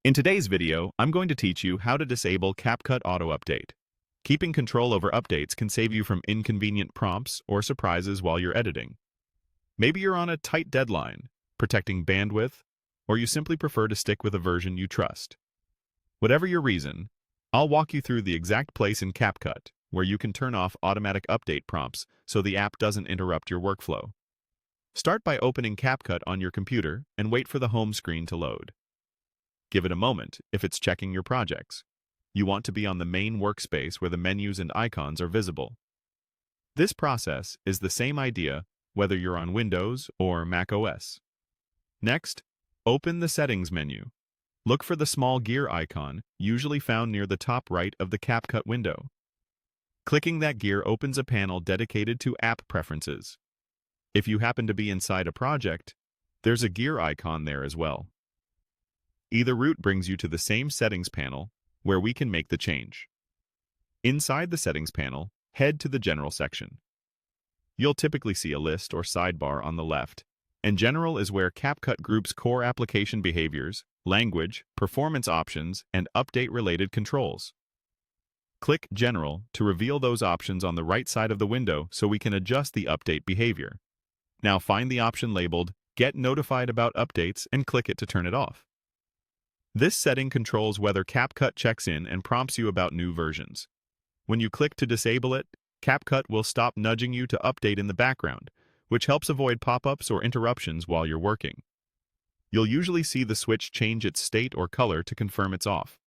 In today's video, I'm going to teach you how to disable Capcut Auto Update. Keeping control over updates can save you from inconvenient prompts or surprises while you're editing. Maybe you're on a tight deadline, protecting bandwidth, or you simply prefer to stick with a version you trust. Whatever your reason, I'll walk you through the exact place in Capcut where you can turn off automatic update prompts so the app doesn't interrupt your workflow. Start by opening Capcut on your computer and wait for the home screen to load. Give it a moment if it's checking your projects. You want to be on the main workspace where the menus and icons are visible. This process is the same idea whether you're on Windows or Mac OS. Next, open the Settings menu. Look for the small gear icon, usually found near the top right of the Capcut window. Clicking that gear opens a panel dedicated to app preferences. If you happen to be inside a project, there's a gear icon there as well. Either route brings you to the same settings panel, where we can make the change. Inside the settings panel, head to the General section. You'll typically see a list or sidebar on the left, and General is where Capcut groups core application behaviors, language, performance options, and update-related controls. Click General to reveal those options on the right side of the window so we can adjust the update behavior. Now find the option labeled Get Notified About Updates and click it to turn it off. This setting controls whether Capcut checks in and prompts you about new versions. When you click to disable it, Capcut will stop nudging you to update in the background, which helps avoid pop-ups or interruptions while you're working. You'll usually see the switch change its state or color to confirm it's off.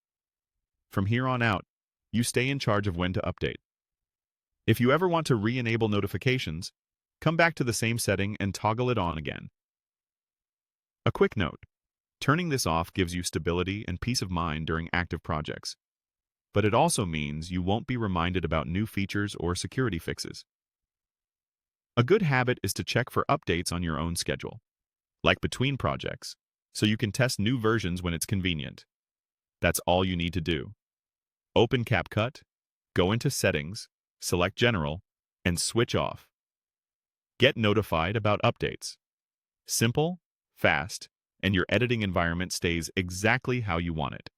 From here on out, you stay in charge of when to update. If you ever want to re-enable notifications, come back to the same setting and toggle it on again. A quick note. Turning this off gives you stability and peace of mind during active projects. But it also means you won't be reminded about new features or security fixes. A good habit is to check for updates on your own schedule, like between projects, so you can test new versions when it's convenient. That's all you need to do. Open Capcut, go into Settings, select General, and switch off. Get notified about updates. Simple, fast, and your editing environment stays exactly how you want it.